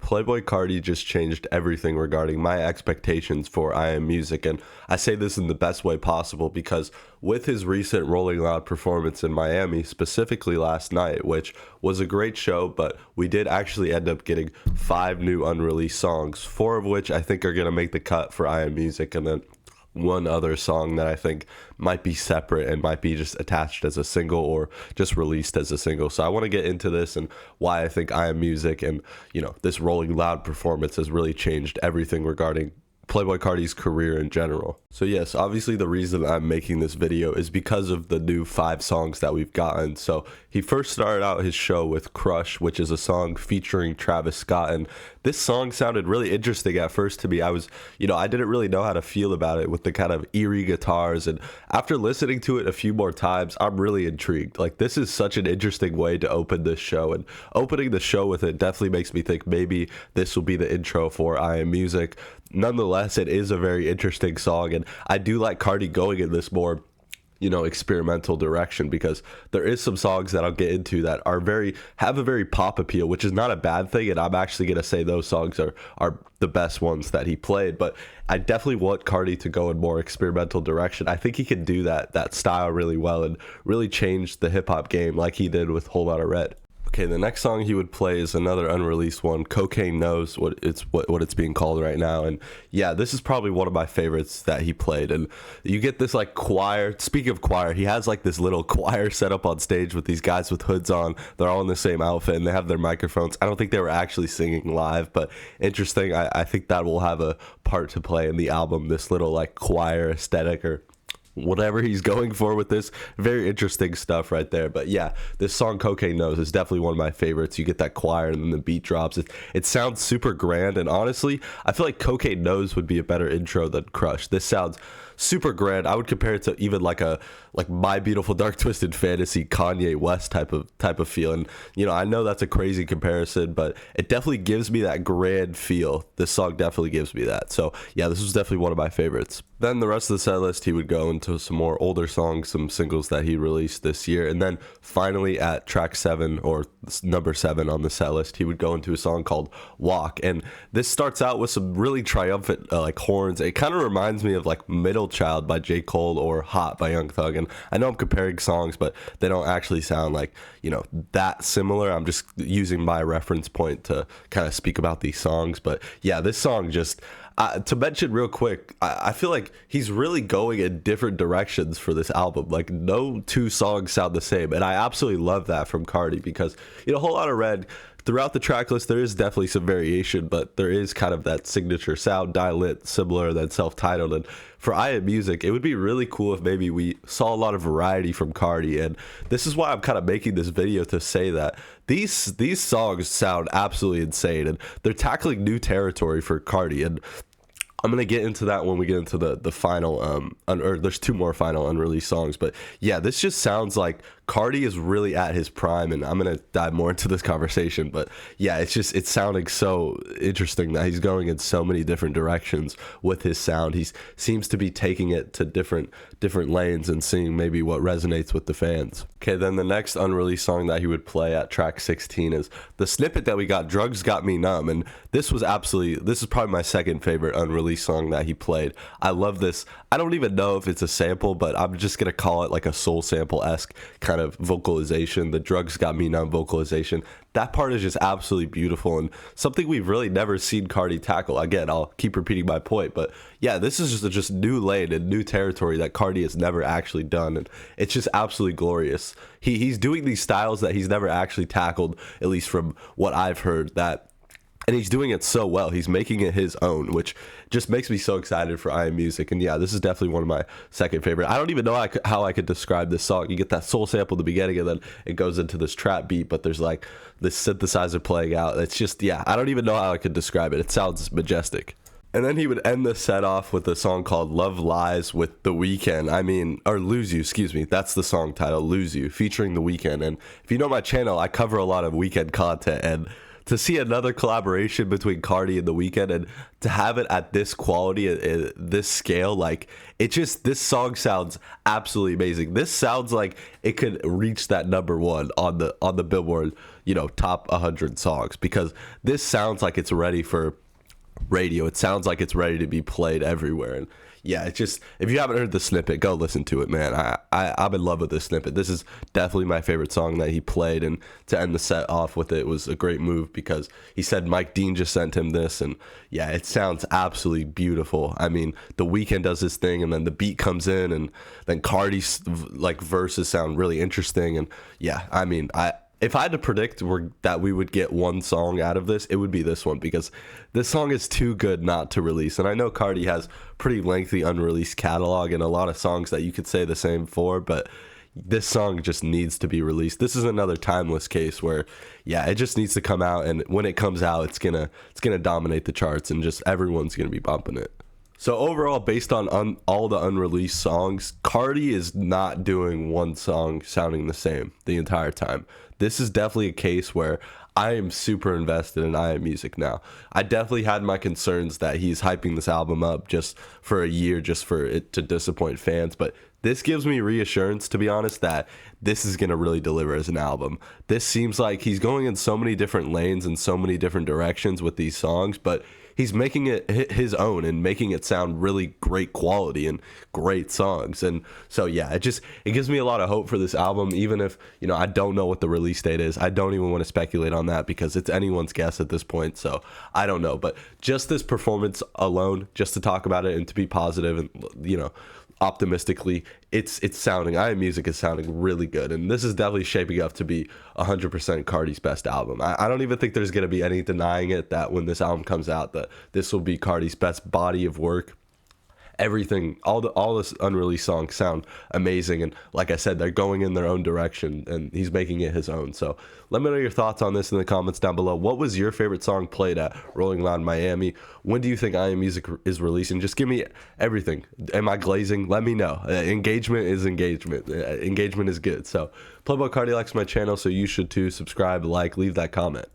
Playboi Carti just changed everything regarding my expectations for I Am Music, and I say this in the best way possible because with his recent Rolling Loud performance in Miami, specifically last night, which was a great show, but we did actually end up getting 5 new unreleased songs, 4 of which I think are going to make the cut for I Am Music, and then one other song that I think might be separate and might be just attached as a single or just released as a single. So I want to get into this and why I think I Am Music and, this Rolling Loud performance has really changed everything regarding Playboi Carti's career in general. So yes, obviously the reason I'm making this video is because of the new 5 songs that we've gotten. So he first started out his show with Crush, which is a song featuring Travis Scott, and this song sounded really interesting at first to me. I didn't really know how to feel about it with the kind of eerie guitars, and after listening to it a few more times, I'm really intrigued. Like, this is such an interesting way to open this show, and opening the show with it definitely makes me think maybe this will be the intro for I Am Music. Nonetheless, it is a very interesting song, and I do like Carti going in this more experimental direction, because there is some songs that I'll get into that have a very pop appeal, which is not a bad thing, and I'm actually going to say those songs are the best ones that he played. But I definitely want Carti to go in more experimental direction. I think he can do that style really well and really change the hip-hop game like he did with Whole Lotta Red. Okay, the next song he would play is another unreleased one, Cocaine Knows, what it's being called right now. And yeah, this is probably one of my favorites that he played. And you get this like choir. Speaking of choir, he has like this little choir set up on stage with these guys with hoods on. They're all in the same outfit and they have their microphones. I don't think they were actually singing live, but interesting. I think that will have a part to play in the album, this little like choir aesthetic or whatever he's going for with this. Very interesting stuff right there. But yeah, this song Cocaine Knows is definitely one of my favorites. You get that choir and then the beat drops. It sounds super grand, and honestly I feel like Cocaine Knows would be a better intro than Crush. This sounds super grand. I would compare it to even like My Beautiful Dark Twisted Fantasy Kanye West type of feel. And I know that's a crazy comparison, but it definitely gives me that grand feel. This song definitely gives me that. So yeah, this was definitely one of my favorites. Then the rest of the set list, he would go into some more older songs, some singles that he released this year, and then finally at track 7 or number 7 on the set list, he would go into a song called Walk. And this starts out with some really triumphant like horns. It kind of reminds me of like Middle Child by J. Cole or Hot by Young Thug. And I know I'm comparing songs, but they don't actually sound like that similar. I'm just using my reference point to kind of speak about these songs. But yeah, this song just to mention real quick, I feel like he's really going in different directions for this album. Like, no 2 songs sound the same, and I absolutely love that from Carti, because Whole Lotta Red, throughout the track list there is definitely some variation, but there is kind of that signature sound, Die-Lit, similar than Self-Titled. And for I Am Music, it would be really cool if maybe we saw a lot of variety from Carti, and this is why I'm kind of making this video, to say that these songs sound absolutely insane, and they're tackling new territory for Carti. And I'm going to get into that when we get into the final, there's 2 more final unreleased songs. But yeah, this just sounds like Carti is really at his prime, and I'm going to dive more into this conversation. But yeah, it's sounding so interesting that he's going in so many different directions with his sound. He seems to be taking it to different lanes and seeing maybe what resonates with the fans. Okay, then the next unreleased song that he would play at track 16 is the snippet that we got, Drugs Got Me Numb. And this is probably my second favorite unreleased song that he played. I love this. I don't even know if it's a sample, but I'm just gonna call it like a soul sample-esque kind of vocalization. The Drugs Got Me Numb vocalization, that part is just absolutely beautiful, and something we've really never seen Carti tackle. Again, I'll keep repeating my point, but yeah, this is just new lane and new territory that Carti has never actually done, and it's just absolutely glorious. He's doing these styles that he's never actually tackled, at least from what I've heard, and he's doing it so well. He's making it his own, which just makes me so excited for I Am Music. And yeah, this is definitely one of my second favorite. I don't even know how I could describe this song. You get that soul sample at the beginning, and then it goes into this trap beat, but there's like this synthesizer playing out. It's just, yeah, I don't even know how I could describe it. It sounds majestic. And then he would end the set off with a song called Love Lies with The Weeknd. Or Lose You, excuse me. That's the song title, Lose You, featuring The Weeknd. And if you know my channel, I cover a lot of Weeknd content, and to see another collaboration between Carti and The Weeknd, and to have it at this quality, at this scale, like this song sounds absolutely amazing. This sounds like it could reach that #1 on the Billboard, top 100 songs, because this sounds like it's ready for radio. It sounds like it's ready to be played everywhere. And yeah, it's just, if you haven't heard the snippet, go listen to it, man. I'm in love with this snippet. This is definitely my favorite song that he played, and to end the set off with it was a great move, because he said Mike Dean just sent him this, and yeah, it sounds absolutely beautiful. I mean, The Weeknd does his thing, and then the beat comes in, and then Carti's like verses sound really interesting, and yeah, I mean, if I had to predict that we would get one song out of this, it would be this one, because this song is too good not to release. And I know Carti has pretty lengthy unreleased catalog and a lot of songs that you could say the same for, but this song just needs to be released. This is another timeless case where, yeah, it just needs to come out, and when it comes out, it's gonna dominate the charts, and just everyone's gonna be bumping it. So overall, based on all the unreleased songs, Carti is not doing one song sounding the same the entire time. This is definitely a case where I am super invested in I Am Music now. I definitely had my concerns that he's hyping this album up just for a year, just for it to disappoint fans, but this gives me reassurance, to be honest, that this is going to really deliver as an album. This seems like he's going in so many different lanes and so many different directions with these songs, but he's making it his own and making it sound really great quality and great songs. And so, yeah, it gives me a lot of hope for this album, even if, I don't know what the release date is. I don't even want to speculate on that, because it's anyone's guess at this point. So I don't know. But just this performance alone, just to talk about it and to be positive and, optimistically, it's sounding, I Am Music is sounding really good, and this is definitely shaping up to be 100% Carti's best album. I don't even think there's going to be any denying it, that when this album comes out, that this will be Carti's best body of work. Everything, all this unreleased songs sound amazing, and like I said, they're going in their own direction, and he's making it his own. So let me know your thoughts on this in the comments down below. What was your favorite song played at Rolling Loud Miami? When do you think I Am Music is releasing? Just give me everything. Am I glazing? Let me know. Engagement is engagement. Engagement is good. So Playboi Carti likes my channel, so you should too. Subscribe, like, leave that comment.